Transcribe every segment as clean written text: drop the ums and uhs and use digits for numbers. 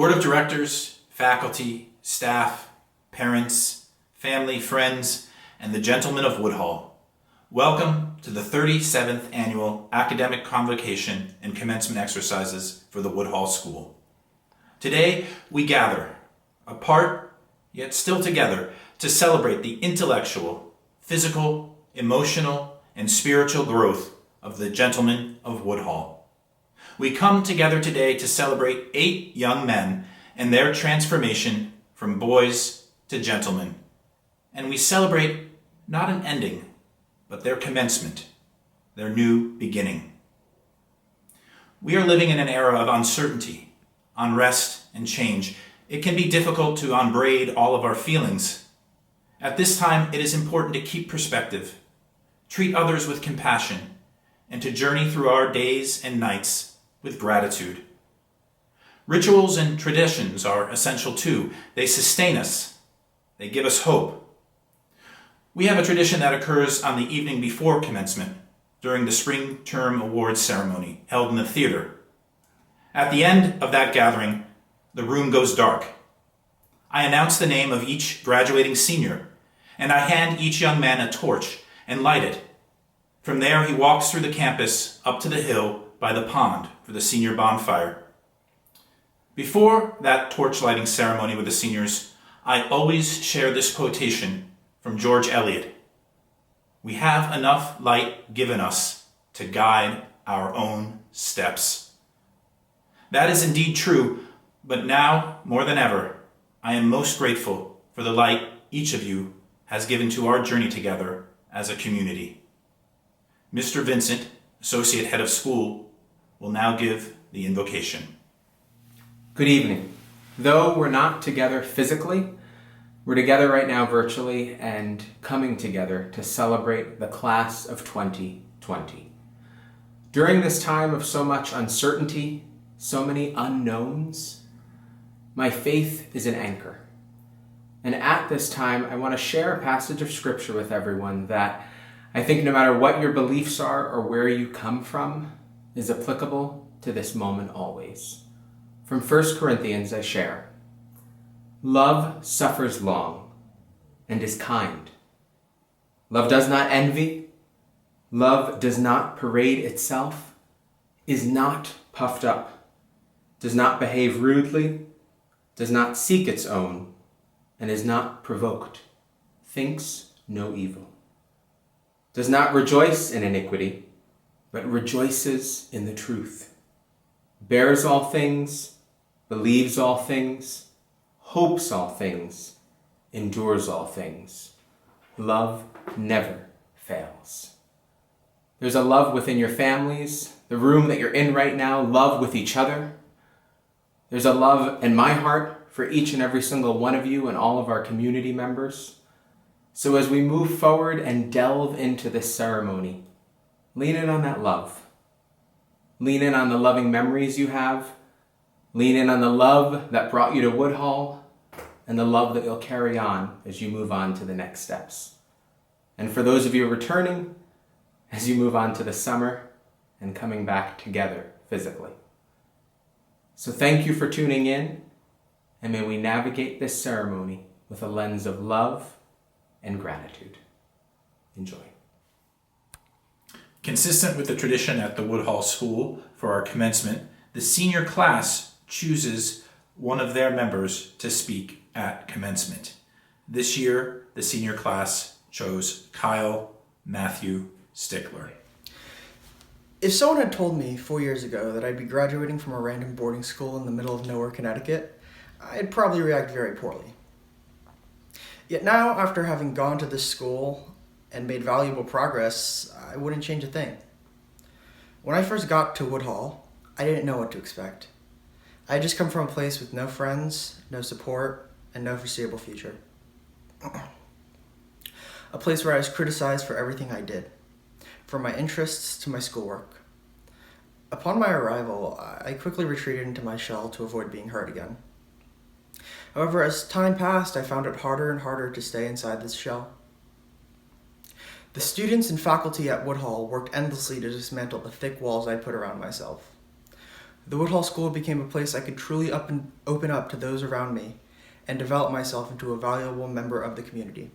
Board of Directors, faculty, staff, parents, family, friends, and the gentlemen of Woodhall, welcome to the 37th Annual Academic Convocation and Commencement Exercises for the Woodhall School. Today, we gather, apart yet still together, to celebrate the intellectual, physical, emotional, and spiritual growth of the gentlemen of Woodhall. We come together today to celebrate 8 young men and their transformation from boys to gentlemen. And we celebrate not an ending, but their commencement, their new beginning. We are living in an era of uncertainty, unrest, and change. It can be difficult to unbraid all of our feelings. At this time, it is important to keep perspective, treat others with compassion, and to journey through our days and nights with gratitude. Rituals and traditions are essential too. They sustain us. They give us hope. We have a tradition that occurs on the evening before commencement, during the spring term awards ceremony held in the theater. At the end of that gathering, the room goes dark. I announce the name of each graduating senior, and I hand each young man a torch and light it. From there, he walks through the campus up to the hill by the pond for the senior bonfire. Before that torch lighting ceremony with the seniors, I always share this quotation from George Eliot. We have enough light given us to guide our own steps. That is indeed true, but now, more than ever, I am most grateful for the light each of you has given to our journey together as a community. Mr. Vincent, Associate Head of School, will now give the invocation. Good evening. Though we're not together physically, we're together right now virtually and coming together to celebrate the class of 2020. During this time of so much uncertainty, so many unknowns, my faith is an anchor. And at this time, I want to share a passage of scripture with everyone that I think no matter what your beliefs are or where you come from, is applicable to this moment always. From 1 Corinthians, I share, "Love suffers long and is kind. Love does not envy. Love does not parade itself, is not puffed up, does not behave rudely, does not seek its own, and is not provoked, thinks no evil, does not rejoice in iniquity, but rejoices in the truth, bears all things, believes all things, hopes all things, endures all things. Love never fails." There's a love within your families, the room that you're in right now, love with each other. There's a love in my heart for each and every single one of you and all of our community members. So as we move forward and delve into this ceremony, lean in on that love. Lean in on the loving memories you have. Lean in on the love that brought you to Woodhall and the love that you'll carry on as you move on to the next steps. And for those of you returning, as you move on to the summer and coming back together physically. So thank you for tuning in, and may we navigate this ceremony with a lens of love and gratitude. Enjoy. Consistent with the tradition at the Woodhall School for our commencement, the senior class chooses one of their members to speak at commencement. This year, the senior class chose Kyle Matthew Stickler. If someone had told me 4 years ago that I'd be graduating from a random boarding school in the middle of nowhere, Connecticut, I'd probably react very poorly. Yet now, after having gone to this school and made valuable progress, I wouldn't change a thing. When I first got to Woodhall, I didn't know what to expect. I had just come from a place with no friends, no support, and no foreseeable future. A place where I was criticized for everything I did, from my interests to my schoolwork. Upon my arrival, I quickly retreated into my shell to avoid being hurt again. However, as time passed, I found it harder and harder to stay inside this shell. The students and faculty at Woodhall worked endlessly to dismantle the thick walls I put around myself. The Woodhall School became a place I could truly open up to those around me and develop myself into a valuable member of the community.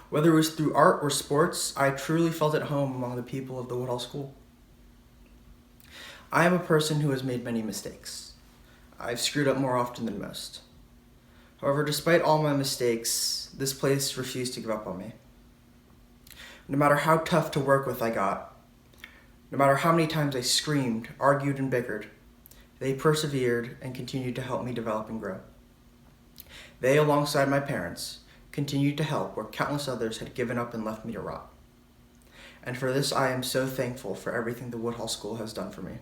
Whether it was through art or sports, I truly felt at home among the people of the Woodhall School. I am a person who has made many mistakes. I've screwed up more often than most. However, despite all my mistakes, this place refused to give up on me. No matter how tough to work with I got, no matter how many times I screamed, argued, and bickered, they persevered and continued to help me develop and grow. They, alongside my parents, continued to help where countless others had given up and left me to rot. And for this, I am so thankful for everything the Woodhall School has done for me.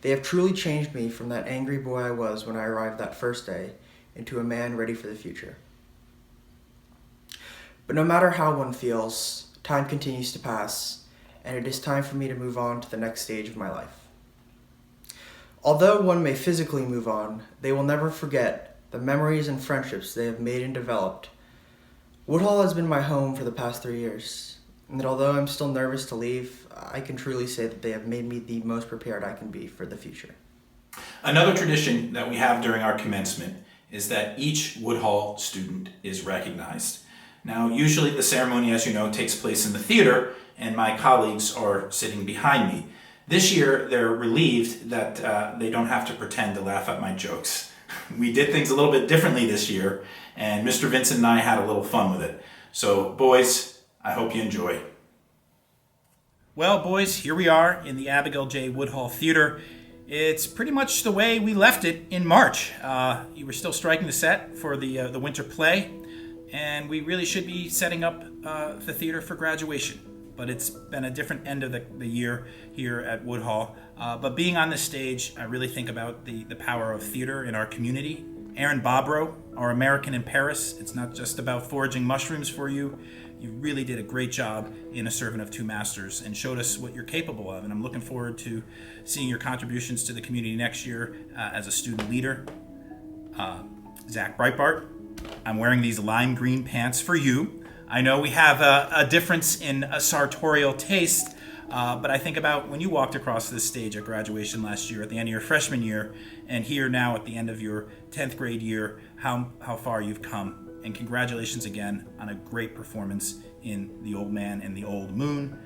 They have truly changed me from that angry boy I was when I arrived that first day into a man ready for the future. But no matter how one feels, time continues to pass, and it is time for me to move on to the next stage of my life. Although one may physically move on, they will never forget the memories and friendships they have made and developed. Woodhall has been my home for the past 3 years, and although I'm still nervous to leave, I can truly say that they have made me the most prepared I can be for the future. Another tradition that we have during our commencement is that each Woodhall student is recognized. Now, usually the ceremony, as you know, takes place in the theater, and my colleagues are sitting behind me. This year, they're relieved that they don't have to pretend to laugh at my jokes. We did things a little bit differently this year, and Mr. Vincent and I had a little fun with it. So, boys, I hope you enjoy. Well, boys, here we are in the Abigail J. Woodhall Theater. It's pretty much the way we left it in March. You were still striking the set for the winter play, and we really should be setting up the theater for graduation. But it's been a different end of the year here at Woodhall. But being on this stage, I really think about the power of theater in our community. Aaron Bobrow, our American in Paris, it's not just about foraging mushrooms for you. You really did a great job in A Servant of Two Masters and showed us what you're capable of. And I'm looking forward to seeing your contributions to the community next year as a student leader. Zach Breitbart, I'm wearing these lime green pants for you. I know we have a difference in a sartorial taste, but I think about when you walked across this stage at graduation last year, at the end of your freshman year, and here now at the end of your 10th grade year, how far you've come. And congratulations again on a great performance in The Old Man and the Old Moon.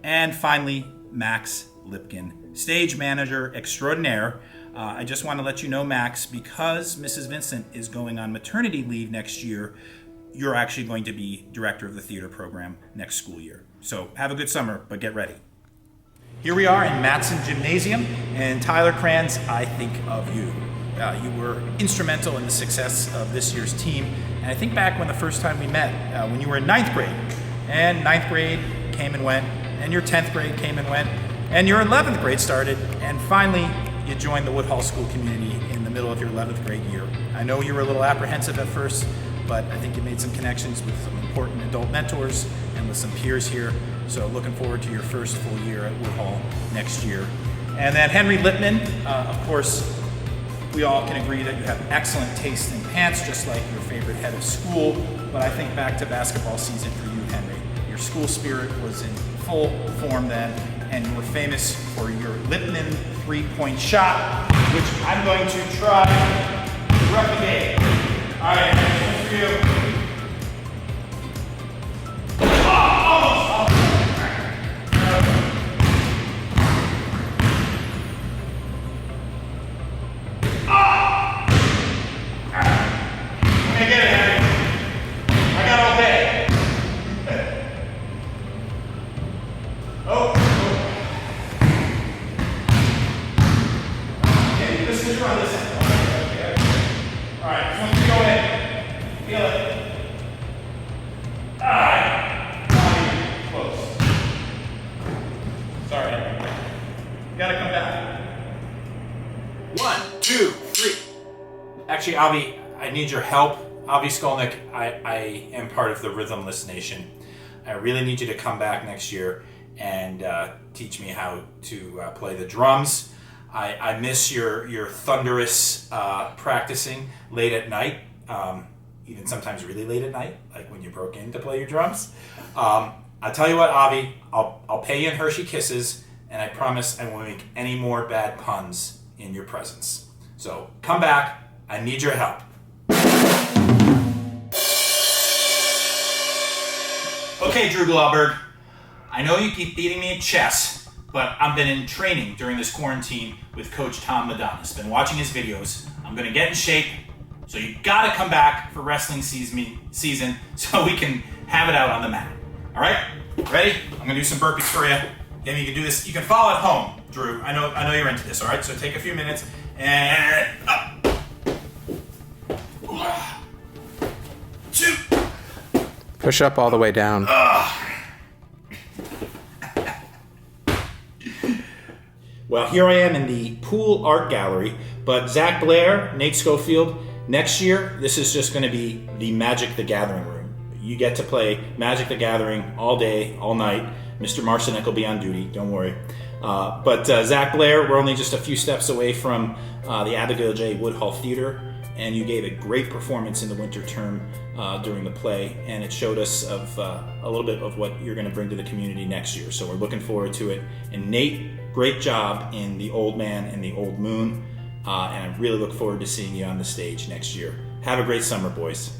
And finally, Max Lipkin, stage manager extraordinaire. I just want to let you know, Max, because Mrs. Vincent is going on maternity leave next year, you're actually going to be director of the theater program next school year. So have a good summer, but get ready. Here we are in Matson Gymnasium, and Tyler Kranz, I think of you. You were instrumental in the success of this year's team, and I think back when the first time we met, when you were in 9th grade, and 9th grade came and went, and your 10th grade came and went, and your 11th grade started, and finally you joined the Woodhall School community in the middle of your 11th grade year. I know you were a little apprehensive at first, but I think you made some connections with some important adult mentors and with some peers here. So looking forward to your first full year at Woodhall next year. And then Henry Lippman, of course, we all can agree that you have excellent taste in pants, just like your favorite head of school. But I think back to basketball season for you, Henry. Your school spirit was in full form then, and you were famous for your Lippman three-point shot, which I'm going to try to replicate. All right, next for you. Actually, Avi, I need your help. Avi Skolnick, I am part of the Rhythmless Nation. I really need you to come back next year and teach me how to play the drums. I miss your thunderous practicing late at night, even sometimes really late at night, like when you broke in to play your drums. I'll tell you what, Avi, I'll pay you in Hershey Kisses and I promise I won't make any more bad puns in your presence. So come back, I need your help. Okay, Drew Glauberg, I know you keep beating me at chess, but I've been in training during this quarantine with Coach Tom Madonna's. Been watching his videos. I'm gonna get in shape, so you gotta come back for wrestling season so we can have it out on the mat. All right? Ready? I'm gonna do some burpees for you. Then you can do this. You can follow at home, Drew. I know you're into this. All right? So take a few minutes and up. 2. Push up all the way down. Well, here I am in the Pool Art Gallery, but Zach Blair, Nate Schofield, next year, this is just going to be the Magic the Gathering room. You get to play Magic the Gathering all day, all night. Mr. Marcinek will be on duty, don't worry. But Zach Blair, we're only just a few steps away from the Abigail J. Woodhall Theater, and you gave a great performance in the winter term during the play, and it showed us of a little bit of what you're going to bring to the community next year. So we're looking forward to it. And Nate, great job in The Old Man and The Old Moon, and I really look forward to seeing you on the stage next year. Have a great summer, boys.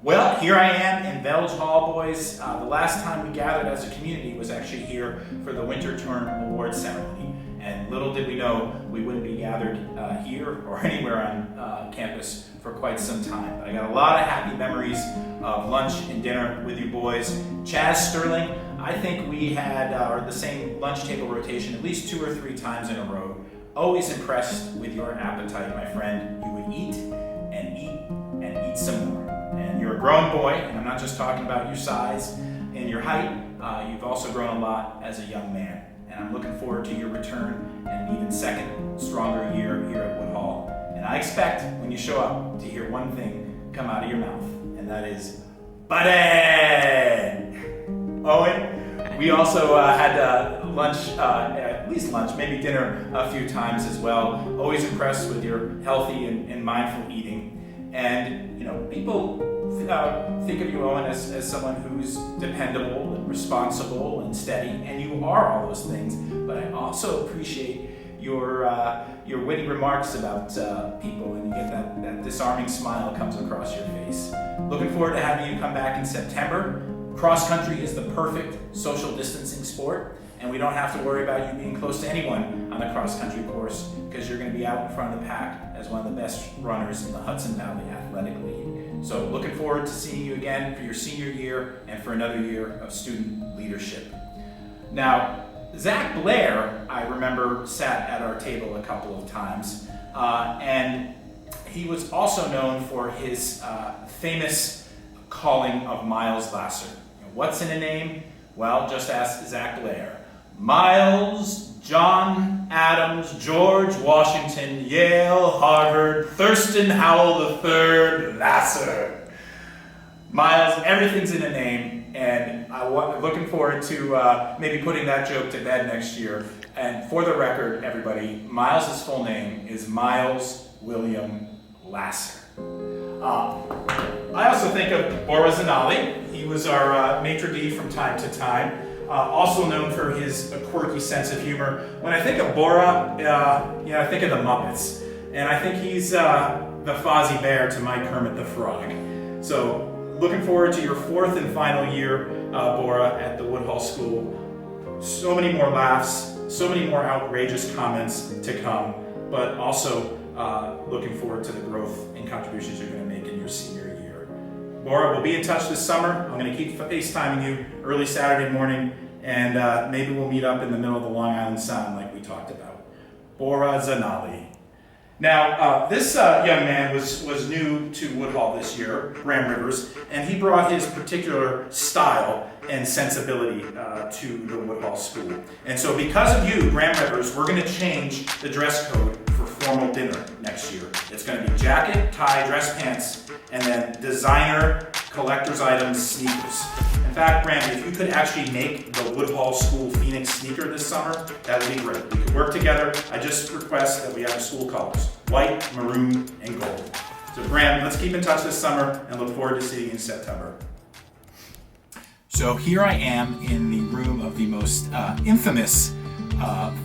Well, here I am in Velge Hall, boys. The last time we gathered as a community was actually here for the winter term awards ceremony. And little did we know we wouldn't be gathered here or anywhere on campus for quite some time. But I got a lot of happy memories of lunch and dinner with you boys. Chaz Sterling, I think we had the same lunch table rotation at least 2 or 3 times in a row. Always impressed with your appetite, my friend. You would eat and eat and eat some more. And you're a grown boy, and I'm not just talking about your size and your height. You've also grown a lot as a young man. And I'm looking forward to your return and an even second, stronger year here at Woodhall. And I expect when you show up to hear one thing come out of your mouth, and that is, buddy! Owen, we also had lunch, at least lunch, maybe dinner a few times as well. Always impressed with your healthy and mindful eating. And, you know, people think of you, Owen, as someone who's dependable and responsible and steady, and you are all those things. But I also appreciate your witty remarks about people, and you get that disarming smile comes across your face. Looking forward to having you come back in September. Cross country is the perfect social distancing sport, and we don't have to worry about you being close to anyone on the cross country course because you're going to be out in front of the pack as one of the best runners in the Hudson Valley Athletic League. So looking forward to seeing you again for your senior year and for another year of student leadership. Now, Zach Blair, I remember, sat at our table a couple of times, and he was also known for his famous calling of Miles Lasser. What's in a name? Well, just ask Zach Blair. Miles, John Adams, George Washington, Yale, Harvard, Thurston Howell III, Lasser. Miles, everything's in a name, and I'm looking forward to maybe putting that joke to bed next year. And for the record, everybody, Miles' full name is Miles William Lasser. I also think of Bora Zanali. He was our maitre d' from time to time. Also known for his quirky sense of humor. When I think of Bora, I think of the Muppets. And I think he's the Fozzie Bear to my Kermit the Frog. So looking forward to your 4th and final year, Bora, at the Woodhall School. So many more laughs, so many more outrageous comments to come, but also looking forward to the growth and contributions you're going to make in your senior year. Bora, we'll be in touch this summer. I'm going to keep FaceTiming you early Saturday morning, and maybe we'll meet up in the middle of the Long Island Sound like we talked about. Bora Zanali. Now, this young man was new to Woodhall this year, Graham Rivers, and he brought his particular style and sensibility to the Woodhall School. And so because of you, Graham Rivers, we're going to change the dress code for formal dinner next year. It's going to be jacket, tie, dress pants, and then designer, collector's items, sneakers. In fact, Graham, if you could actually make the Woodhall School Phoenix sneaker this summer, that would be great. We could work together. I just request that we have the school colors, white, maroon, and gold. So Graham, let's keep in touch this summer and look forward to seeing you in September. So here I am in the room of the most infamous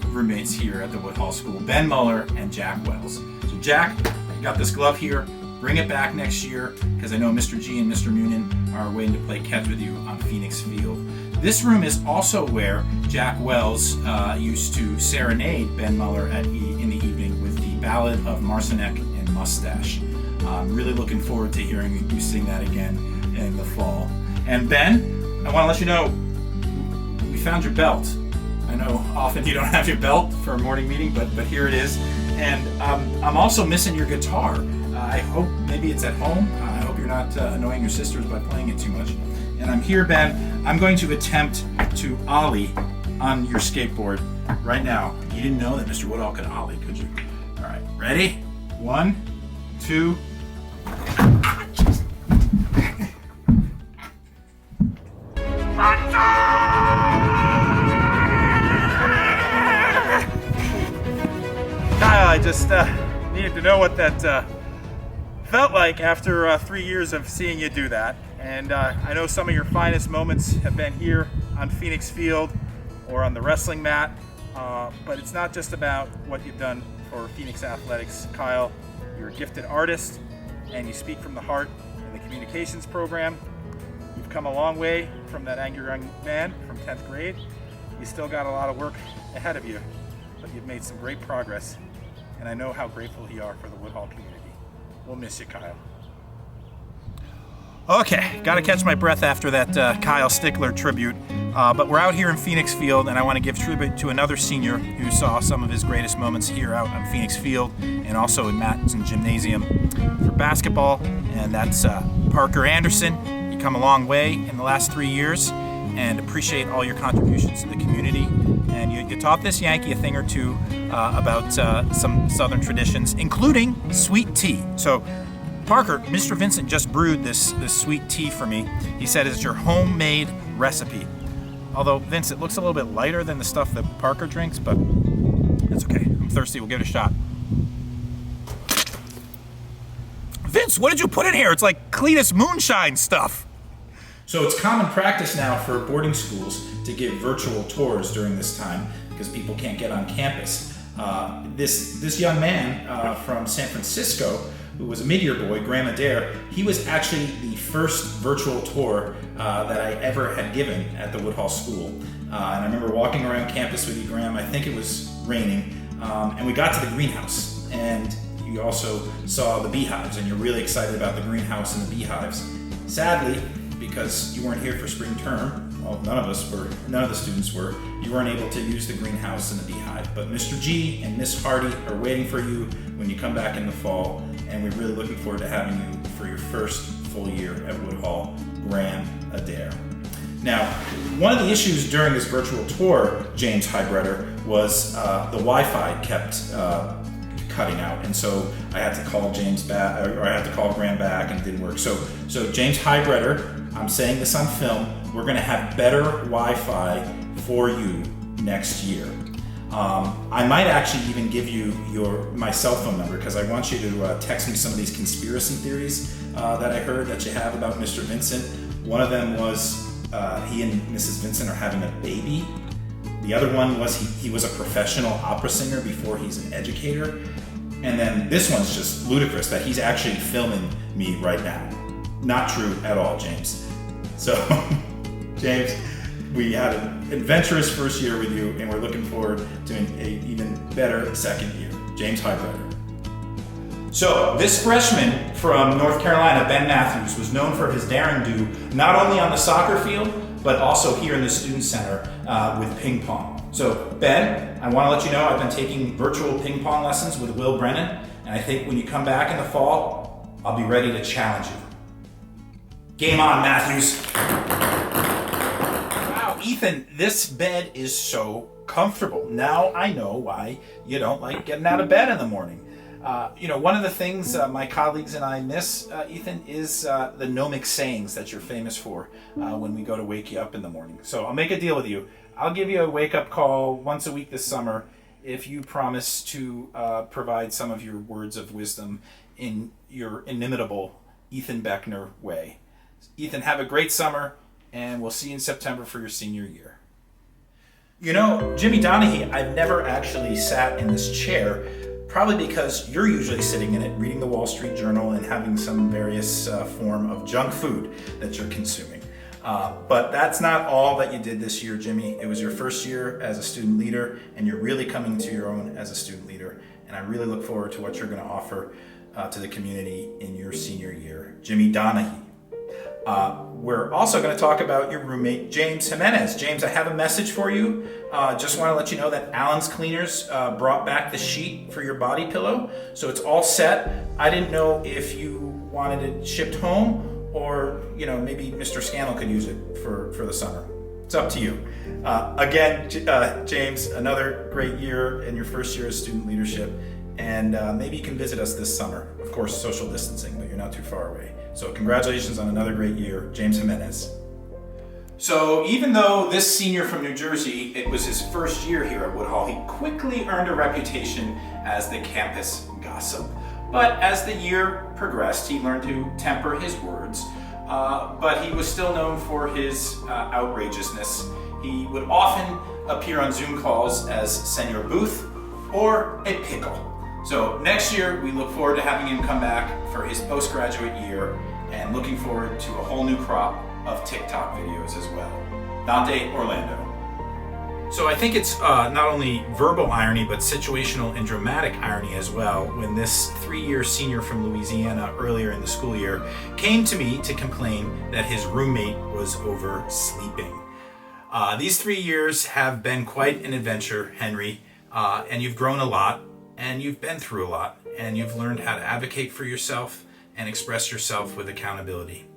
roommates here at the Woodhall School, Ben Muller and Jack Wells. So Jack, you got this glove here. Bring it back next year, because I know Mr. G and Mr. Noonan are waiting to play catch with you on Phoenix Field. This room is also where Jack Wells used to serenade Ben Muller in the evening with the Ballad of Marcinek and Mustache. I'm really looking forward to hearing you sing that again in the fall. And Ben, I want to let you know, we found your belt. I know often you don't have your belt for a morning meeting, but here it is. And I'm also missing your guitar. I hope maybe it's at home. I hope you're not annoying your sisters by playing it too much. And I'm here, Ben. I'm going to attempt to ollie on your skateboard right now. You didn't know that Mr. Woodhall could ollie, could you? All right, ready? 1, 2. I just needed to know what that felt like after 3 years of seeing you do that. And I know some of your finest moments have been here on Phoenix Field or on the wrestling mat, but it's not just about what you've done for Phoenix Athletics. Kyle, you're a gifted artist and you speak from the heart in the communications program. You've come a long way from that angry young man from 10th grade. You still got a lot of work ahead of you, but you've made some great progress, and I know how grateful you are for the Woodhall community. We'll miss you, Kyle. Okay, got to catch my breath after that Kyle Stickler tribute, but we're out here in Phoenix Field, and I want to give tribute to another senior who saw some of his greatest moments here out on Phoenix Field and also in Matson Gymnasium for basketball, and that's Parker Anderson. You come a long way in the last 3 years, and appreciate all your contributions to the community. And you taught this Yankee a thing or two about some Southern traditions, including sweet tea. So, Parker, Mr. Vincent just brewed this sweet tea for me. He said it's your homemade recipe. Although, Vince, it looks a little bit lighter than the stuff that Parker drinks, but it's okay. I'm thirsty. We'll give it a shot. Vince, what did you put in here? It's like Cletus Moonshine stuff. So it's common practice now for boarding schools to give virtual tours during this time because people can't get on campus. This young man from San Francisco, who was a Meteor Boy, Graham Adair, he was actually the first virtual tour that I ever had given at the Woodhall School. And I remember walking around campus with you, Graham. I think it was raining, and we got to the greenhouse. And you also saw the beehives, and you're really excited about the greenhouse and the beehives. Sadly, because you weren't here for spring term, well, none of the students were, you weren't able to use the greenhouse and the beehive. But Mr. G and Miss Hardy are waiting for you when you come back in the fall, and we're really looking forward to having you for your first full year at Woodhall. Graham Adair. Now, one of the issues during this virtual tour, James Hybretter, was the Wi-Fi kept cutting out, and so I had to call James back, or I had to call Graham back, and it didn't work. So James Hybretter, I'm saying this on film, we're going to have better Wi-Fi for you next year. I might actually even give you my cell phone number because I want you to text me some of these conspiracy theories that I heard that you have about Mr. Vincent. One of them was he and Mrs. Vincent are having a baby. The other one was he was a professional opera singer before he's an educator. And then this one's just ludicrous that he's actually filming me right now. Not true at all, James. So, James, we had an adventurous first year with you, and we're looking forward to an even better second year. James Hybretter. So, this freshman from North Carolina, Ben Matthews, was known for his daring do not only on the soccer field, but also here in the Student Center with ping pong. So, Ben, I want to let you know I've been taking virtual ping pong lessons with Will Brennan, and I think when you come back in the fall, I'll be ready to challenge you. Game on, Matthews. Wow, Ethan, this bed is so comfortable. Now I know why you don't like getting out of bed in the morning. One of the things my colleagues and I miss, Ethan, is the gnomic sayings that you're famous for when we go to wake you up in the morning. So I'll make a deal with you. I'll give you a wake-up call once a week this summer if you promise to provide some of your words of wisdom in your inimitable Ethan Beckner way. Ethan, have a great summer, and we'll see you in September for your senior year. You know, Jimmy Donaghy, I've never actually sat in this chair, probably because you're usually sitting in it, reading the Wall Street Journal and having some various form of junk food that you're consuming. But that's not all that you did this year, Jimmy. It was your first year as a student leader, and you're really coming to your own as a student leader. And I really look forward to what you're going to offer to the community in your senior year. Jimmy Donaghy. We're also going to talk about your roommate, James Jimenez. James, I have a message for you. Just want to let you know that Allen's Cleaners brought back the sheet for your body pillow. So it's all set. I didn't know if you wanted it shipped home or, maybe Mr. Scannell could use it for the summer. It's up to you. Again, James, another great year in your first year of student leadership. And maybe you can visit us this summer. Of course, social distancing, but you're not too far away. So congratulations on another great year, James Jimenez. So even though this senior from New Jersey, it was his first year here at Woodhall, he quickly earned a reputation as the campus gossip. But as the year progressed, he learned to temper his words, but he was still known for his outrageousness. He would often appear on Zoom calls as Senor Booth or a pickle. So next year, we look forward to having him come back for his postgraduate year and looking forward to a whole new crop of TikTok videos as well. Dante Orlando. So I think it's not only verbal irony, but situational and dramatic irony as well when this 3-year senior from Louisiana earlier in the school year came to me to complain that his roommate was oversleeping. These 3 years have been quite an adventure, Henry, and you've grown a lot. And you've been through a lot, and you've learned how to advocate for yourself and express yourself with accountability.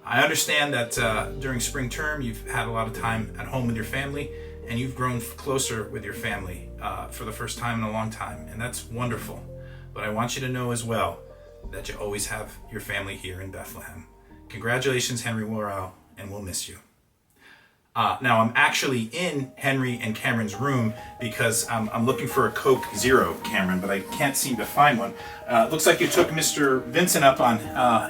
I understand that during spring term, you've had a lot of time at home with your family, and you've grown closer with your family for the first time in a long time, and that's wonderful. But I want you to know as well that you always have your family here in Bethlehem. Congratulations, Henry Worrell, and we'll miss you. Now I'm actually in Henry and Cameron's room because I'm looking for a Coke Zero, Cameron, but I can't seem to find one. It looks like you took Mr. Vincent up on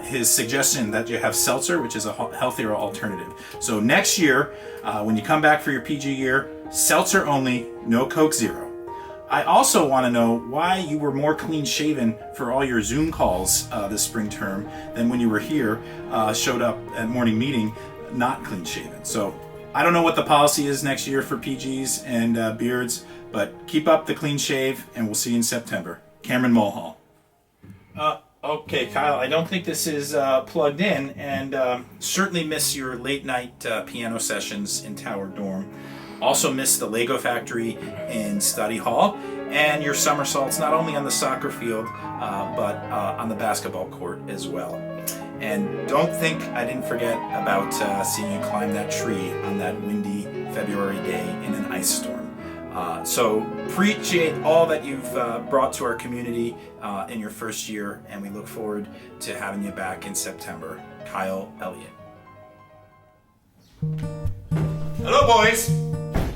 his suggestion that you have seltzer, which is a healthier alternative. So next year, when you come back for your PG year, seltzer only, no Coke Zero. I also want to know why you were more clean-shaven for all your Zoom calls this spring term than when you were here, showed up at morning meeting, not clean-shaven. So I don't know what the policy is next year for PGs and beards, but keep up the clean shave, and we'll see you in September. Cameron Mulhall. Okay, Kyle, I don't think this is plugged in, and certainly miss your late night piano sessions in Tower Dorm. Also miss the Lego Factory in Study Hall, and your somersaults not only on the soccer field, but on the basketball court as well. And don't think I didn't forget about seeing you climb that tree on that windy February day in an ice storm. So appreciate all that you've brought to our community in your first year, and we look forward to having you back in September. Kyle Elliott. Hello, boys.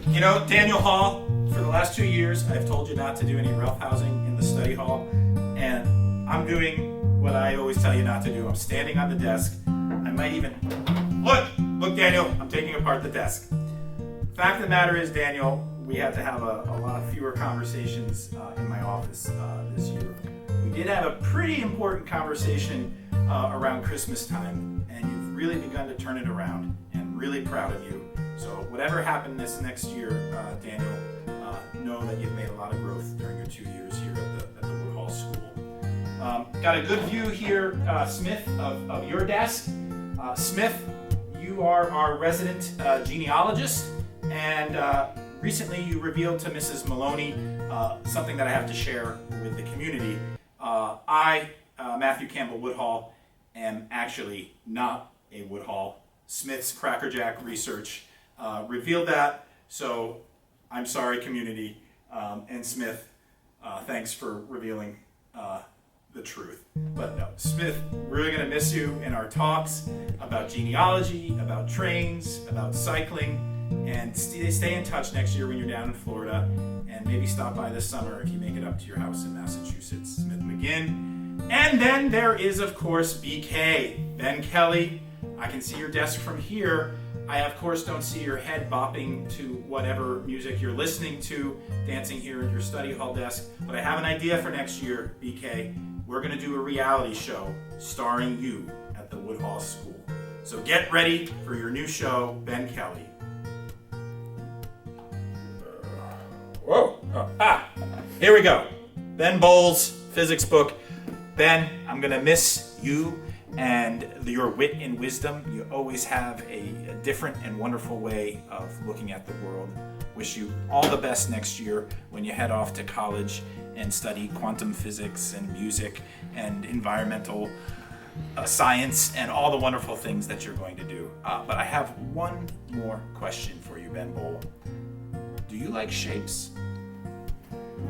You know, Daniel Hall, for the last 2 years, I've told you not to do any roughhousing in the study hall, and I'm doing what I always tell you not to do. I'm standing on the desk. I might even... Look, Daniel, I'm taking apart the desk. Fact of the matter is, Daniel, we had to have a lot fewer conversations in my office this year. We did have a pretty important conversation around Christmas time, and you've really begun to turn it around, and I'm really proud of you. So whatever happened this next year, Daniel, know that you've made a lot of growth during your 2 years here at the Woodhall School. Got a good view here, Smith, of your desk. Smith, you are our resident genealogist, and recently you revealed to Mrs. Maloney something that I have to share with the community. I, Matthew Campbell Woodhall, am actually not a Woodhall. Smith's Crackerjack research revealed that, so I'm sorry, community. And Smith, thanks for revealing the truth. But no, Smith, we're really going to miss you in our talks about genealogy, about trains, about cycling, and stay in touch next year when you're down in Florida, and maybe stop by this summer if you make it up to your house in Massachusetts. Smith McGinn. And then there is, of course, BK, Ben Kelly. I can see your desk from here. I, of course, don't see your head bopping to whatever music you're listening to, dancing here at your study hall desk, but I have an idea for next year, BK. We're going to do a reality show starring you at the Woodhall School. So get ready for your new show, Ben Kelly. Whoa. Here we go. Ben Bowles, physics book. Ben, I'm going to miss you and your wit and wisdom. You always have a different and wonderful way of looking at the world. Wish you all the best next year when you head off to college and study quantum physics and music and environmental science and all the wonderful things that you're going to do. But I have one more question for you, Ben Bowl. Do you like shapes?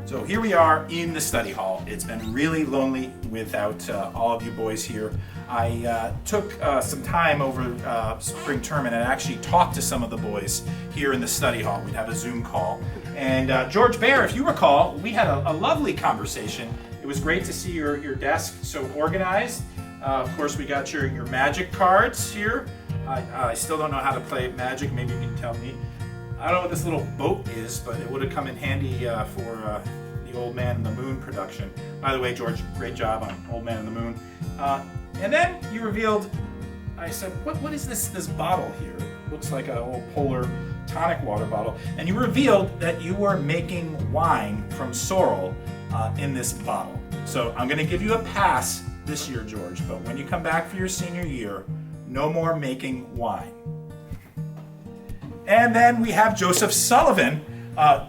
So here we are in the study hall. It's been really lonely without all of you boys here. I took some time over spring term and I actually talked to some of the boys here in the study hall. We'd have a Zoom call. And George Bear, if you recall, we had a lovely conversation. It was great to see your desk so organized. Of course, we got your magic cards here. I still don't know how to play magic. Maybe you can tell me. I don't know what this little boat is, but it would have come in handy for the Old Man and the Moon production. By the way, George, great job on Old Man and the Moon. And then you revealed, I said, what is this bottle here? It looks like an old polar tonic water bottle. And you revealed that you were making wine from sorrel in this bottle. So I'm going to give you a pass this year, George, but when you come back for your senior year, no more making wine. And then we have Joseph Sullivan.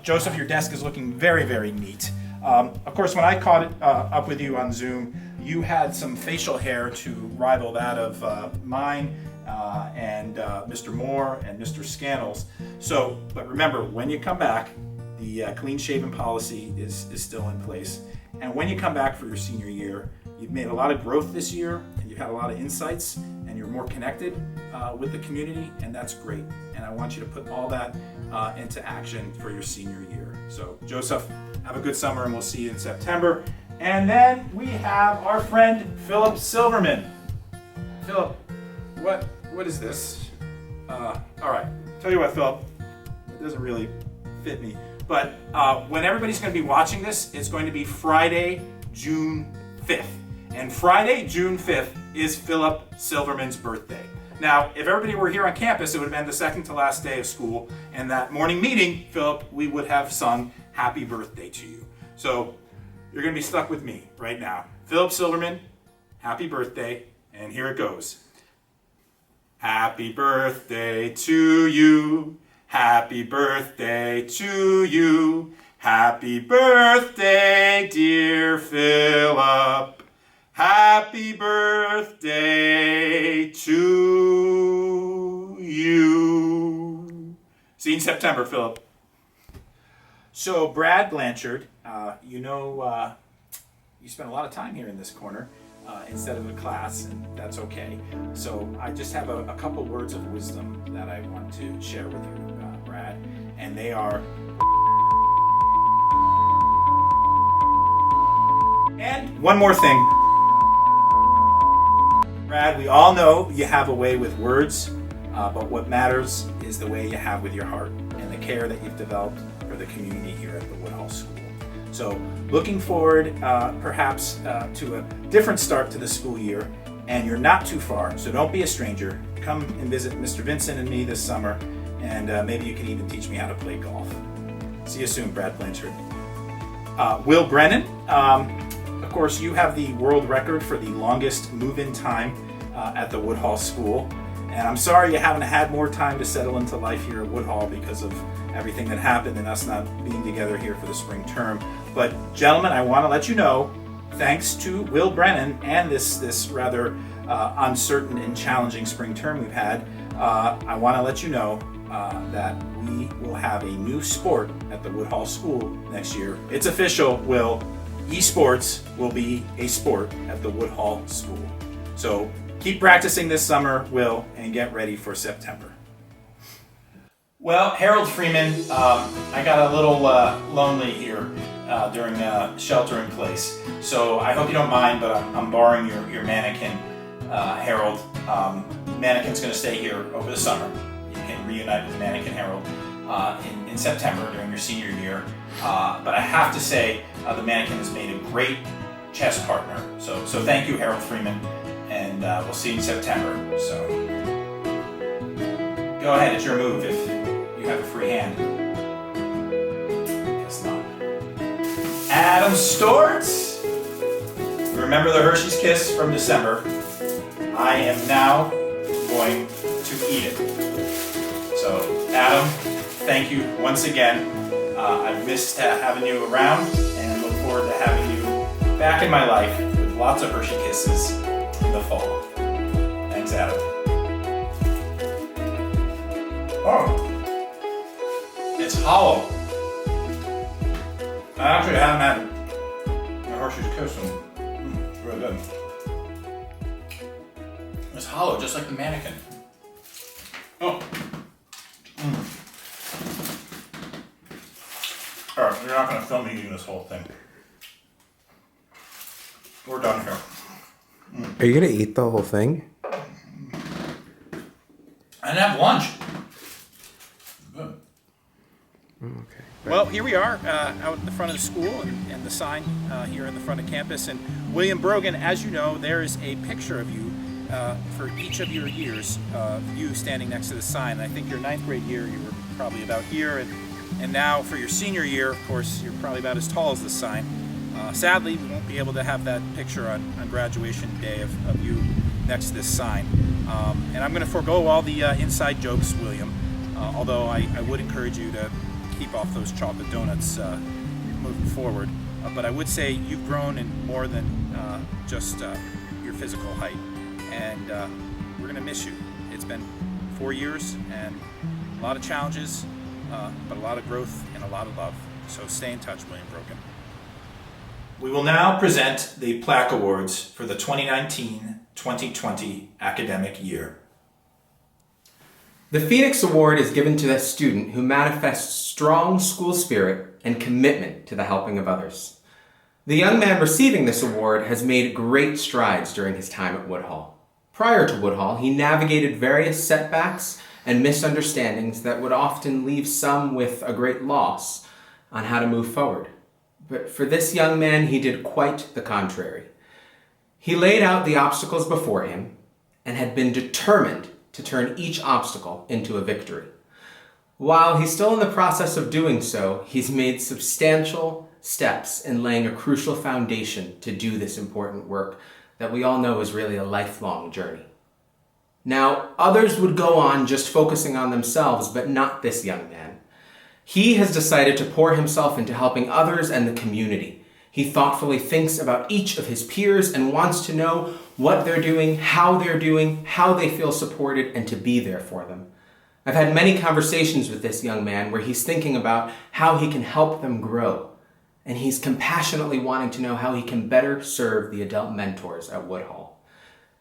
Joseph, your desk is looking very, very neat. Of course, when I caught up with you on Zoom, you had some facial hair to rival that of mine and Mr. Moore and Mr. Scannell's. So, but remember, when you come back, the clean-shaven policy is still in place. And when you come back for your senior year, you've made a lot of growth this year, and you've had a lot of insights, and you're more connected with the community, and that's great. And I want you to put all that into action for your senior year. So, Joseph, have a good summer, and we'll see you in September. And then we have our friend Philip Silverman. Philip, what is this? All right, tell you what, Philip, it doesn't really fit me. But when everybody's going to be watching this, it's going to be Friday, June 5th. And Friday, June 5th is Philip Silverman's birthday. Now, if everybody were here on campus, it would have been the second to last day of school. And that morning meeting, Philip, we would have sung happy birthday to you. So you're going to be stuck with me right now. Philip Silverman, happy birthday. And here it goes. Happy birthday to you. Happy birthday to you. Happy birthday, dear Philip. Happy birthday to you. See you in September, Philip. So, Brad Blanchard, you spent a lot of time here in this corner instead of a class, and that's okay. So, I just have a couple words of wisdom that I want to share with you, Brad, and they are. And one more thing. Brad, we all know you have a way with words, but what matters is the way you have with your heart and the care that you've developed for the community here at the Woodhall School. So looking forward perhaps to a different start to the school year, and you're not too far, so don't be a stranger. Come and visit Mr. Vincent and me this summer, and maybe you can even teach me how to play golf. See you soon, Brad Blanchard. Will Brennan, of course, you have the world record for the longest move-in time at the Woodhall School. And I'm sorry you haven't had more time to settle into life here at Woodhall because of everything that happened and us not being together here for the spring term. But gentlemen, I want to let you know, thanks to Will Brennan and this rather uncertain and challenging spring term we've had, I want to let you know that we will have a new sport at the Woodhall School next year. It's official, Will. Esports will be a sport at the Woodhall School. So keep practicing this summer, Will, and get ready for September. Well, Harold Freeman, I got a little lonely here during shelter in place. So I hope you don't mind, but I'm borrowing your mannequin, Harold. Mannequin's going to stay here over the summer. You reunite with Mannequin Herald in September during your senior year. But I have to say, the Mannequin has made a great chess partner. So thank you, Harold Freeman, and we'll see you in September. So go ahead, it's your move if you have a free hand. Guess not. Adam Stortz! Remember the Hershey's Kiss from December? I am now going to eat it. So, Adam, thank you once again. I've missed having you around and look forward to having you back in my life with lots of Hershey Kisses in the fall. Thanks, Adam. Oh, it's hollow. I actually haven't had a Hershey's Kiss in it's really good. It's hollow, just like the Mannequin. Oh. Alright, you're not going to film me eating this whole thing. We're done here. Are you going to eat the whole thing? I didn't have lunch. Good. Okay. Well, here we are out in the front of the school and the sign here in the front of campus. And William Brogan, as you know, there is a picture of you for each of your years, you standing next to the sign. And I think your 9th grade year, you were probably about here. And now for your senior year, of course, you're probably about as tall as this sign. Sadly, we won't be able to have that picture on graduation day of you next to this sign. And I'm going to forego all the inside jokes, William, although I would encourage you to keep off those chocolate donuts moving forward. But I would say you've grown in more than just your physical height. And we're going to miss you. It's been 4 years and a lot of challenges, but a lot of growth and a lot of love. So stay in touch, William Brogan. We will now present the plaque awards for the 2019-2020 academic year. The Phoenix Award is given to the student who manifests strong school spirit and commitment to the helping of others. The young man receiving this award has made great strides during his time at Woodhall. Prior to Woodhall, he navigated various setbacks and misunderstandings that would often leave some with a great loss on how to move forward. But for this young man, he did quite the contrary. He laid out the obstacles before him and had been determined to turn each obstacle into a victory. While he's still in the process of doing so, he's made substantial steps in laying a crucial foundation to do this important work that we all know is really a lifelong journey. Now, others would go on just focusing on themselves, but not this young man. He has decided to pour himself into helping others and the community. He thoughtfully thinks about each of his peers and wants to know what they're doing, how they feel supported, and to be there for them. I've had many conversations with this young man where he's thinking about how he can help them grow. And he's compassionately wanting to know how he can better serve the adult mentors at Woodhall.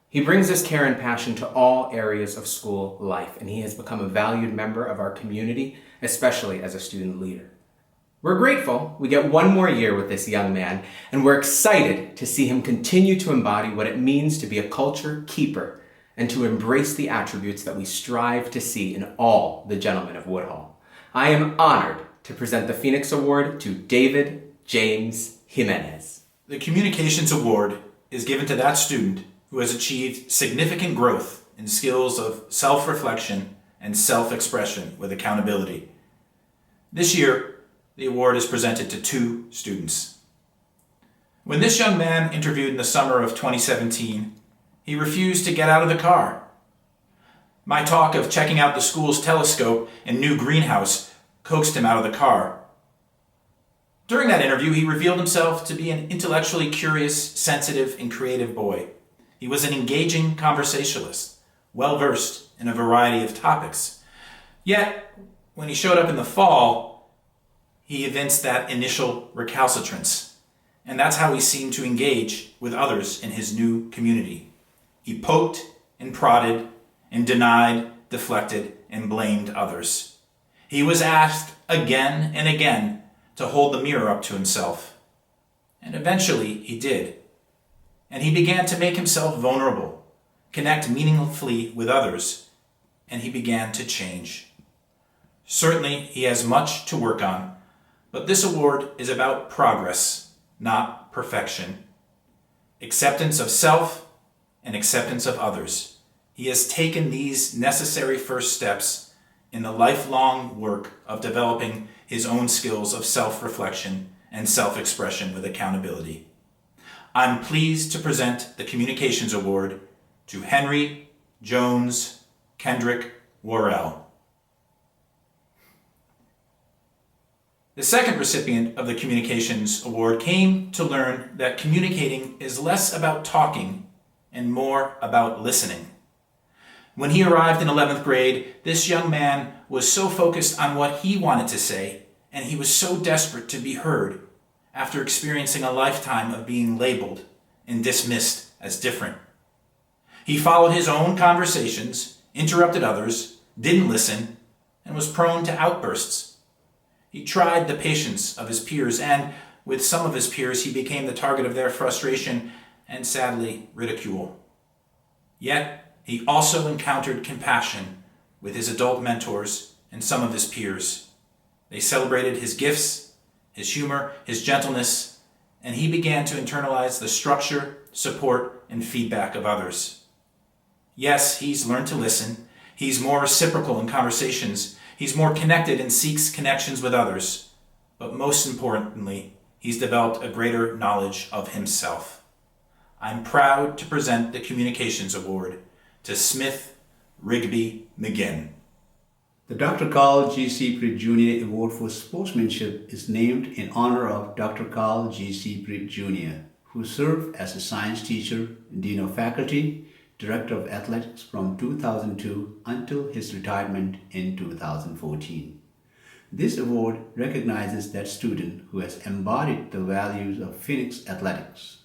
He brings this care and passion to all areas of school life, and he has become a valued member of our community, especially as a student leader. We're grateful we get one more year with this young man, and we're excited to see him continue to embody what it means to be a culture keeper and to embrace the attributes that we strive to see in all the gentlemen of Woodhall. I am honored to present the Phoenix Award to David James Jimenez. The Communications Award is given to that student who has achieved significant growth in skills of self-reflection and self-expression with accountability. This year, the award is presented to 2 students. When this young man interviewed in the summer of 2017, he refused to get out of the car. My talk of checking out the school's telescope and new greenhouse coaxed him out of the car. During that interview, he revealed himself to be an intellectually curious, sensitive, and creative boy. He was an engaging conversationalist, well-versed in a variety of topics. Yet, when he showed up in the fall, he evinced that initial recalcitrance. And that's how he seemed to engage with others in his new community. He poked and prodded and denied, deflected, and blamed others. He was asked again and again to hold the mirror up to himself. And eventually he did. And he began to make himself vulnerable, connect meaningfully with others, and he began to change. Certainly, he has much to work on, but this award is about progress, not perfection. Acceptance of self and acceptance of others. He has taken these necessary first steps in the lifelong work of developing his own skills of self-reflection and self-expression with accountability. I'm pleased to present the Communications Award to Henry Jones Kendrick Worrell. The second recipient of the Communications Award came to learn that communicating is less about talking and more about listening. When he arrived in 11th grade, this young man was so focused on what he wanted to say, and he was so desperate to be heard after experiencing a lifetime of being labeled and dismissed as different. He followed his own conversations, interrupted others, didn't listen, and was prone to outbursts. He tried the patience of his peers, and with some of his peers, he became the target of their frustration and, sadly, ridicule. Yet, he also encountered compassion with his adult mentors and some of his peers. They celebrated his gifts, his humor, his gentleness, and he began to internalize the structure, support, and feedback of others. Yes, he's learned to listen. He's more reciprocal in conversations. He's more connected and seeks connections with others. But most importantly, he's developed a greater knowledge of himself. I'm proud to present the Communications Award to Smith Rigby McGinn. The Dr. Carl G. Seapreed Jr. Award for Sportsmanship is named in honor of Dr. Carl G. Seapreed Jr., who served as a science teacher, dean of faculty, director of athletics from 2002 until his retirement in 2014. This award recognizes that student who has embodied the values of Phoenix athletics: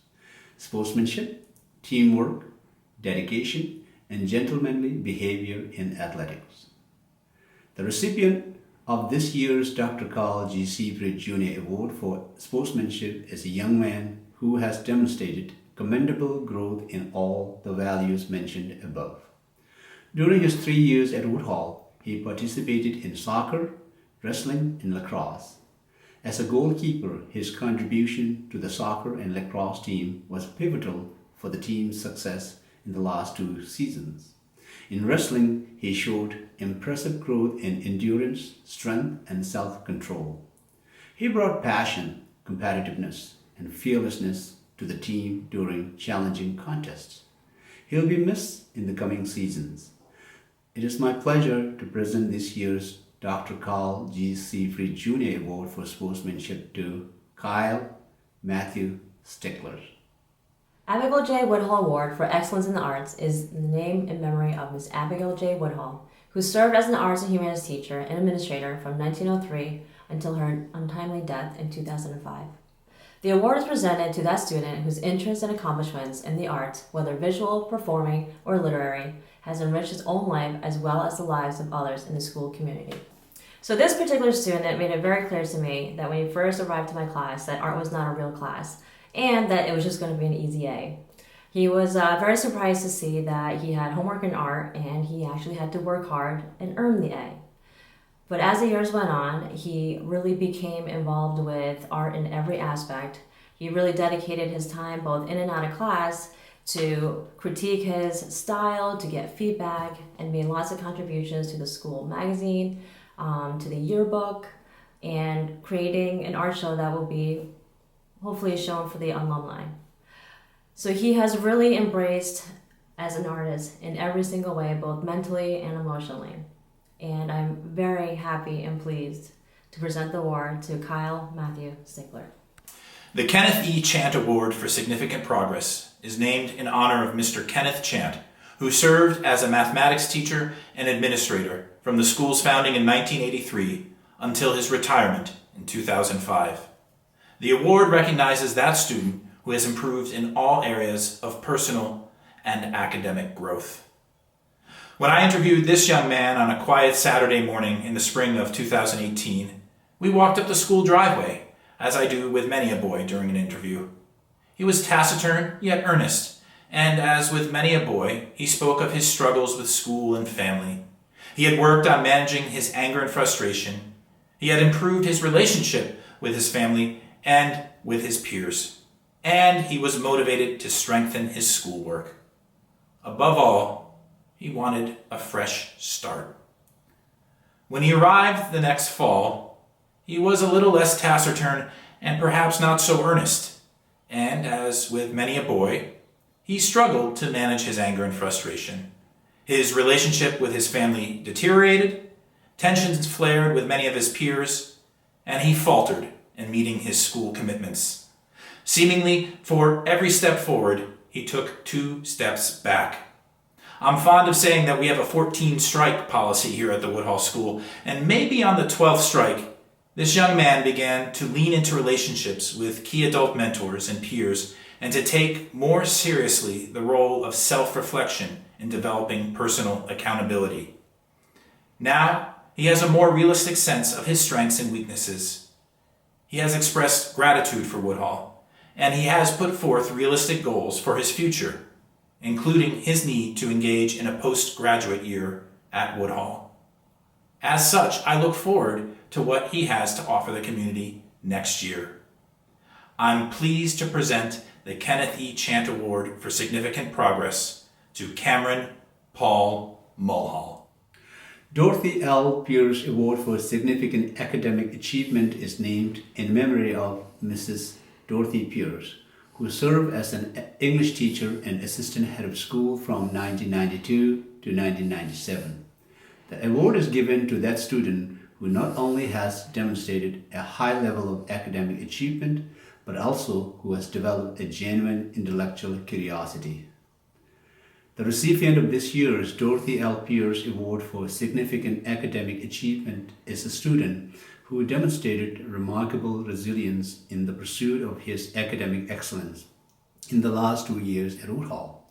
sportsmanship, teamwork, dedication, and gentlemanly behavior in athletics. The recipient of this year's Dr. Carl G. Seapreed Jr. Award for Sportsmanship is a young man who has demonstrated commendable growth in all the values mentioned above. During his 3 years at Woodhall, he participated in soccer, wrestling, and lacrosse. As a goalkeeper, his contribution to the soccer and lacrosse team was pivotal for the team's success in the last 2 seasons. In wrestling, he showed impressive growth in endurance, strength, and self-control. He brought passion, competitiveness, and fearlessness to the team during challenging contests. He'll be missed in the coming seasons. It is my pleasure to present this year's Dr. Carl G. Seapreed Jr. Award for Sportsmanship to Kyle Matthew Stickler. Abigail J. Woodhall Award for Excellence in the Arts is the name in memory of Miss Abigail J. Woodhall, who served as an arts and humanities teacher and administrator from 1903 until her untimely death in 2005. The award is presented to that student whose interests and accomplishments in the arts, whether visual, performing, or literary, has enriched his own life as well as the lives of others in the school community. So this particular student made it very clear to me that when he first arrived to my class that art was not a real class, and that it was just going to be an easy A. He was very surprised to see that he had homework in art and he actually had to work hard and earn the A. But as the years went on, he really became involved with art in every aspect. He really dedicated his time both in and out of class to critique his style, to get feedback, and made lots of contributions to the school magazine, to the yearbook, and creating an art show that will be hopefully shown for the alumni. So he has really embraced as an artist in every single way, both mentally and emotionally. And I'm very happy and pleased to present the award to Kyle Matthew Stickler. The Kenneth E. Chant Award for Significant Progress is named in honor of Mr. Kenneth Chant, who served as a mathematics teacher and administrator from the school's founding in 1983 until his retirement in 2005. The award recognizes that student who has improved in all areas of personal and academic growth. When I interviewed this young man on a quiet Saturday morning in the spring of 2018, we walked up the school driveway, as I do with many a boy during an interview. He was taciturn, yet earnest, and as with many a boy, he spoke of his struggles with school and family. He had worked on managing his anger and frustration. He had improved his relationship with his family and with his peers. And he was motivated to strengthen his schoolwork. Above all, he wanted a fresh start. When he arrived the next fall, he was a little less taciturn and perhaps not so earnest. And as with many a boy, he struggled to manage his anger and frustration. His relationship with his family deteriorated, tensions flared with many of his peers, and he faltered in meeting his school commitments. Seemingly, for every step forward, he took 2 steps back. I'm fond of saying that we have a 14-strike policy here at the Woodhall School, and maybe on the 12th strike, this young man began to lean into relationships with key adult mentors and peers and to take more seriously the role of self-reflection in developing personal accountability. Now, he has a more realistic sense of his strengths and weaknesses. He has expressed gratitude for Woodhall, and he has put forth realistic goals for his future, including his need to engage in a postgraduate year at Woodhall. As such, I look forward to what he has to offer the community next year. I'm pleased to present the Kenneth E. Chant Award for Significant Progress to Cameron Paul Mulhall. Dorothy L. Pierce Award for Significant Academic Achievement is named in memory of Mrs. Dorothy Pierce, who served as an English teacher and assistant head of school from 1992 to 1997. The award is given to that student who not only has demonstrated a high level of academic achievement, but also who has developed a genuine intellectual curiosity. The recipient of this year's Dorothy L. Pierce Award for Significant Academic Achievement is a student who demonstrated remarkable resilience in the pursuit of his academic excellence in the last 2 years at Woodhall.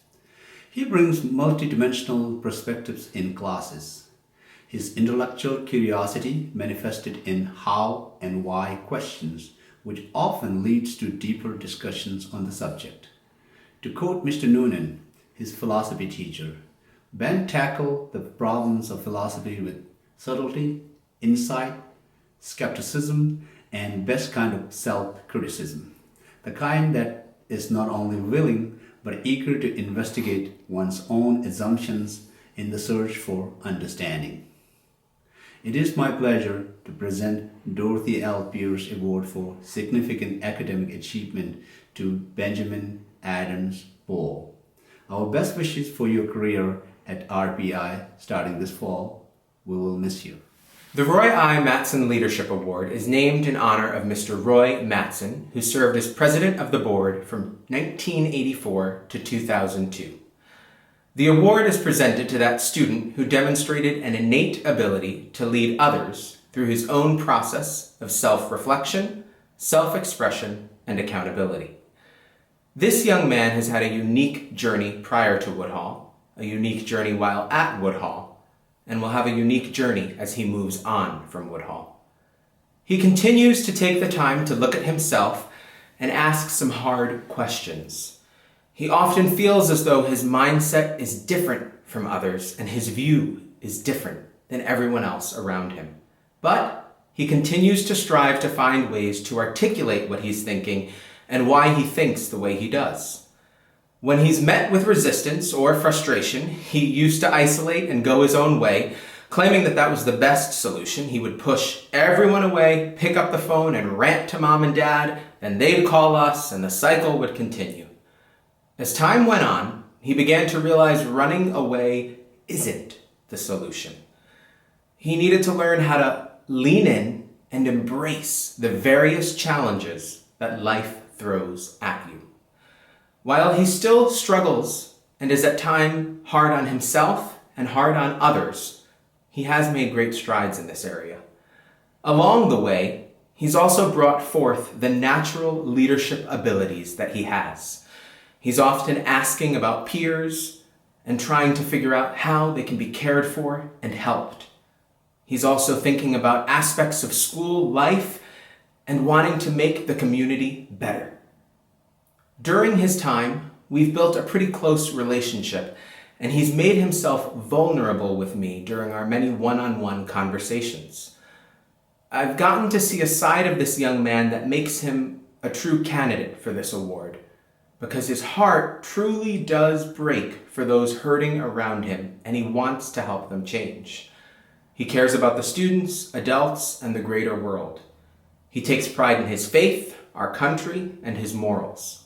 He brings multidimensional perspectives in classes. His intellectual curiosity manifested in how and why questions, which often leads to deeper discussions on the subject. To quote Mr. Noonan, his philosophy teacher, Ben tackled the problems of philosophy with subtlety, insight, skepticism, and best kind of self-criticism, the kind that is not only willing but eager to investigate one's own assumptions in the search for understanding. It is my pleasure to present Dorothy L. Pierce Award for Significant Academic Achievement to Benjamin Adams Ball. Our best wishes for your career at RPI starting this fall. We will miss you. The Royai Matson Leadership Award is named in honor of Mr. Roy Matson, who served as president of the board from 1984 to 2002. The award is presented to that student who demonstrated an innate ability to lead others through his own process of self-reflection, self-expression, and accountability. This young man has had a unique journey prior to Woodhall, a unique journey while at Woodhall, and will have a unique journey as he moves on from Woodhall. He continues to take the time to look at himself and ask some hard questions. He often feels as though his mindset is different from others and his view is different than everyone else around him. But he continues to strive to find ways to articulate what he's thinking and why he thinks the way he does. When he's met with resistance or frustration, he used to isolate and go his own way, claiming that that was the best solution. He would push everyone away, pick up the phone and rant to mom and dad, and they'd call us, and the cycle would continue. As time went on, he began to realize running away isn't the solution. He needed to learn how to lean in and embrace the various challenges that life throws at you. While he still struggles and is at times hard on himself and hard on others, he has made great strides in this area. Along the way, he's also brought forth the natural leadership abilities that he has. He's often asking about peers and trying to figure out how they can be cared for and helped. He's also thinking about aspects of school life and wanting to make the community better. During his time, we've built a pretty close relationship, and he's made himself vulnerable with me during our many one-on-one conversations. I've gotten to see a side of this young man that makes him a true candidate for this award, because his heart truly does break for those hurting around him, and he wants to help them change. He cares about the students, adults, and the greater world. He takes pride in his faith, our country, and his morals.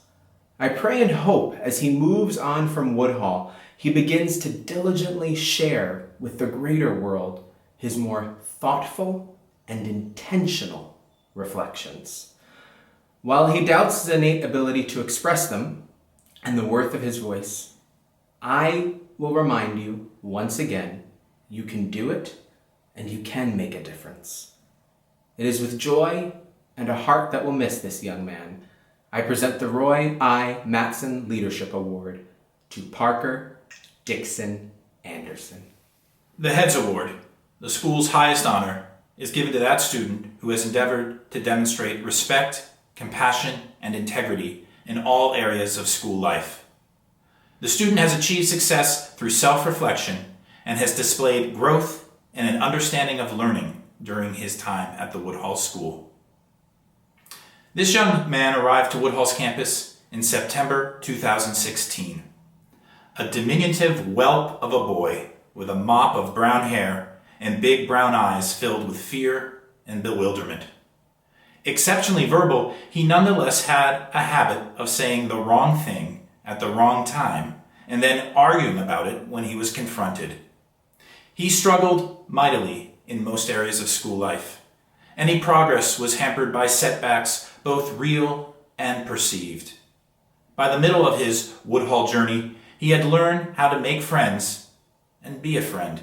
I pray and hope as he moves on from Woodhall, he begins to diligently share with the greater world his more thoughtful and intentional reflections. While he doubts his innate ability to express them and the worth of his voice, I will remind you once again, you can do it and you can make a difference. It is with joy and a heart that will miss this young man, I present the Royai Matson Leadership Award to Parker Dixon Anderson. The Heads Award, the school's highest honor, is given to that student who has endeavored to demonstrate respect, compassion, and integrity in all areas of school life. The student has achieved success through self-reflection and has displayed growth and an understanding of learning during his time at the Woodhall School. This young man arrived to Woodhall's campus in September 2016. A diminutive whelp of a boy with a mop of brown hair and big brown eyes filled with fear and bewilderment. Exceptionally verbal, he nonetheless had a habit of saying the wrong thing at the wrong time and then arguing about it when he was confronted. He struggled mightily in most areas of school life. Any progress was hampered by setbacks, both real and perceived. By the middle of his Woodhall journey, he had learned how to make friends and be a friend.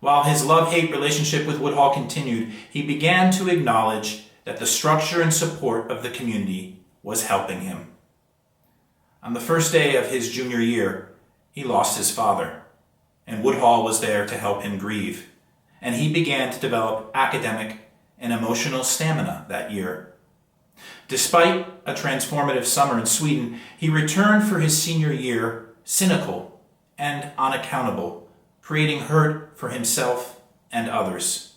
While his love-hate relationship with Woodhall continued, he began to acknowledge that the structure and support of the community was helping him. On the first day of his junior year, he lost his father, and Woodhall was there to help him grieve, and he began to develop academic and emotional stamina that year. Despite a transformative summer in Sweden, he returned for his senior year cynical and unaccountable, creating hurt for himself and others.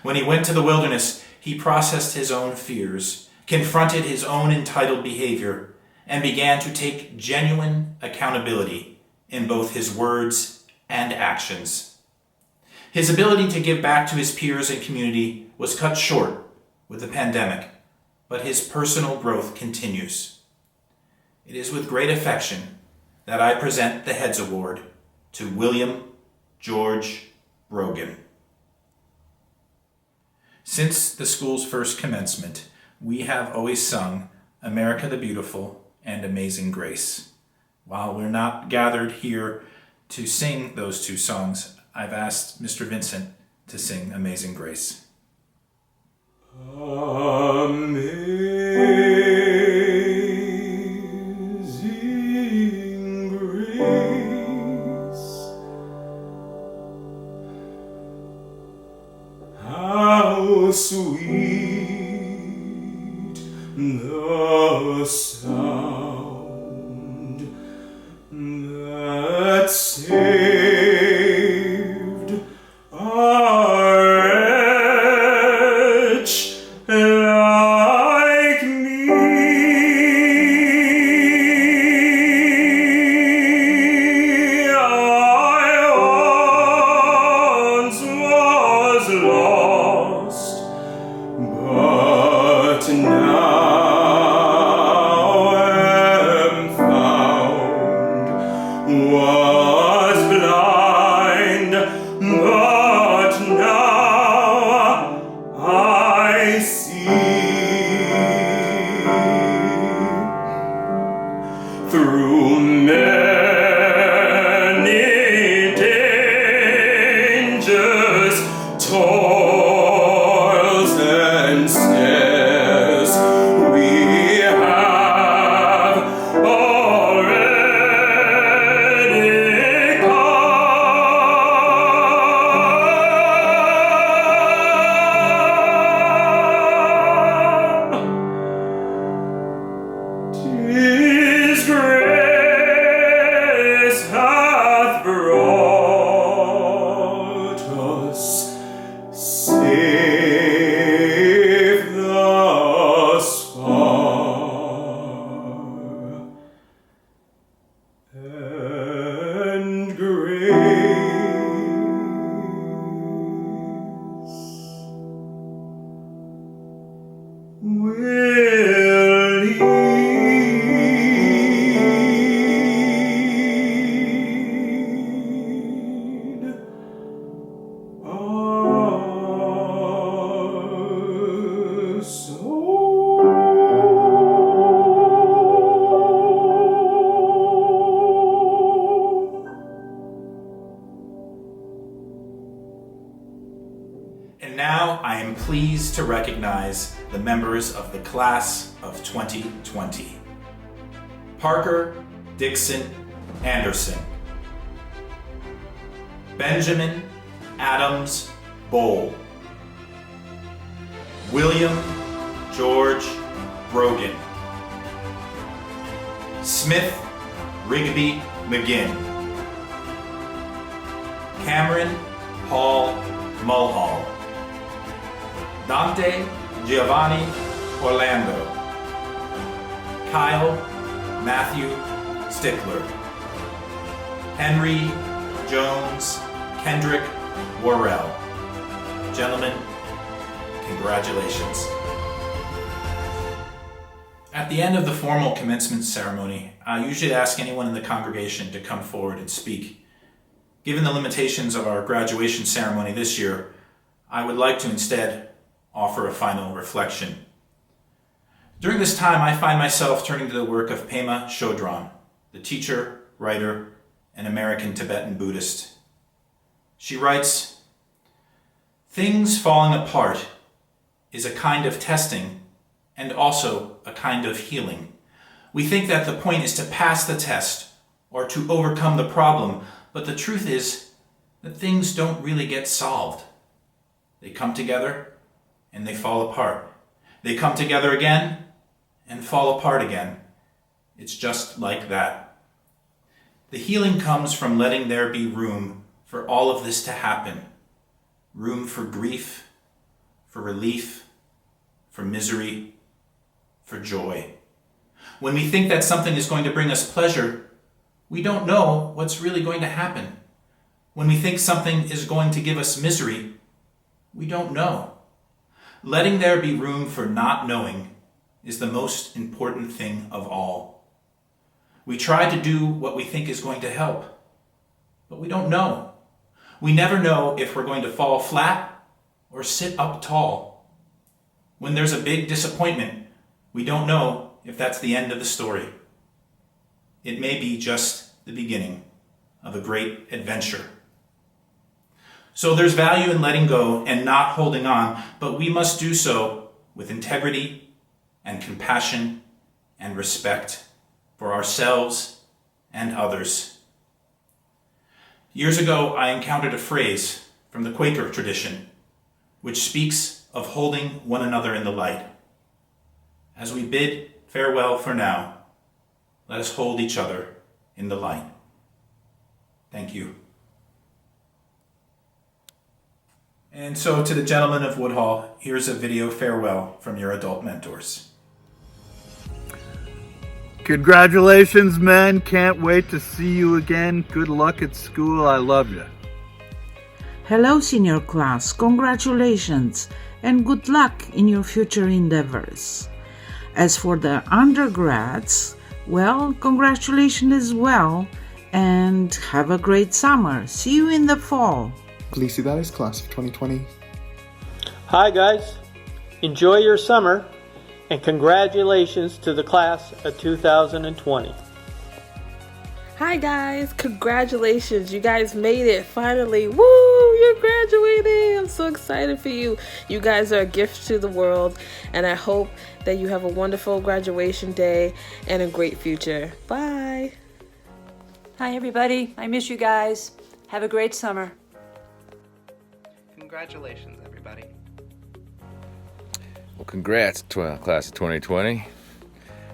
When he went to the wilderness, he processed his own fears, confronted his own entitled behavior, and began to take genuine accountability in both his words and actions. His ability to give back to his peers and community was cut short with the pandemic, but his personal growth continues. It is with great affection that I present the Heads Award to William George Brogan. Since the school's first commencement, we have always sung America the Beautiful and Amazing Grace. While we're not gathered here to sing those two songs, I've asked Mr. Vincent to sing Amazing Grace. Amazing grace, how sweet the sound that saved a wretch like me. I once was lost, but now am found. Was blind, but now I see. Through many dangers, toils, and snares, we have already come. 'Tis grace I am pleased to recognize the members of the class of 2020. Parker Dixon Anderson. Benjamin Adams Bowl. William George Brogan. Smith Rigby McGinn. Cameron Paul Mulhall. Dante Giovanni Orlando. Kyle Matthew Stickler. Henry Jones Kendrick Worrell. Gentlemen, congratulations. At the end of the formal commencement ceremony, I usually ask anyone in the congregation to come forward and speak. Given the limitations of our graduation ceremony this year, I would like to instead offer a final reflection. During this time, I find myself turning to the work of Pema Chodron, the teacher, writer, and American Tibetan Buddhist. She writes, "Things falling apart is a kind of testing and also a kind of healing. We think that the point is to pass the test or to overcome the problem, but the truth is that things don't really get solved. They come together and they fall apart. They come together again and fall apart again. It's just like that. The healing comes from letting there be room for all of this to happen. Room for grief, for relief, for misery, for joy. When we think that something is going to bring us pleasure, we don't know what's really going to happen. When we think something is going to give us misery, we don't know. Letting there be room for not knowing is the most important thing of all. We try to do what we think is going to help, but we don't know. We never know if we're going to fall flat or sit up tall. When there's a big disappointment, we don't know if that's the end of the story. It may be just the beginning of a great adventure. So there's value in letting go and not holding on, but we must do so with integrity and compassion and respect for ourselves and others. Years ago, I encountered a phrase from the Quaker tradition, which speaks of holding one another in the light. As we bid farewell for now, let us hold each other in the light. Thank you. And so to the gentlemen of Woodhall, here's a video farewell from your adult mentors. Congratulations, men. Can't wait to see you again. Good luck at school. I love you. Hello, senior class. Congratulations and good luck in your future endeavors. As for the undergrads, well, congratulations as well and have a great summer. See you in the fall. Felicidades, class of 2020. Hi guys, enjoy your summer and congratulations to the class of 2020. Hi guys, congratulations, you guys made it finally. Woo, you're graduating. I'm so excited for you. You guys are a gift to the world and I hope that you have a wonderful graduation day and a great future. Bye. Hi everybody, I miss you guys. Have a great summer. Congratulations, everybody. Well, congrats, class of 2020,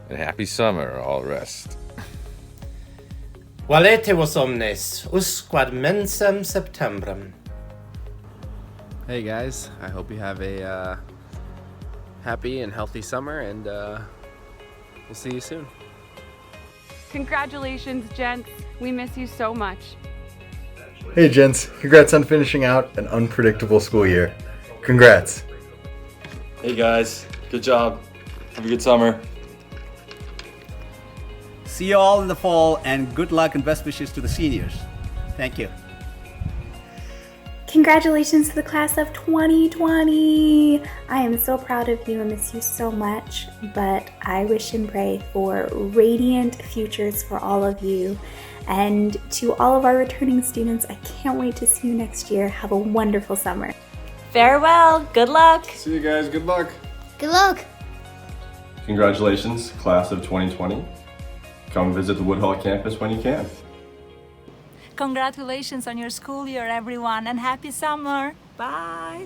and happy summer, all the rest. Valete vos omnes, usquad mensem septembrum. Hey guys, I hope you have a happy and healthy summer, and we'll see you soon. Congratulations, gents. We miss you so much. Hey gents, congrats on finishing out an unpredictable school year. Congrats. Hey guys, good job. Have a good summer. See you all in the fall and good luck and best wishes to the seniors. Thank you. Congratulations to the class of 2020. I am so proud of you and miss you so much, but I wish and pray for radiant futures for all of you. And to all of our returning students, I can't wait to see you next year. Have a wonderful summer. Farewell. Good luck. See you guys. Good luck. Good luck. Congratulations, class of 2020. Come visit the Woodhall campus when you can. Congratulations on your school year, everyone, and happy summer. Bye.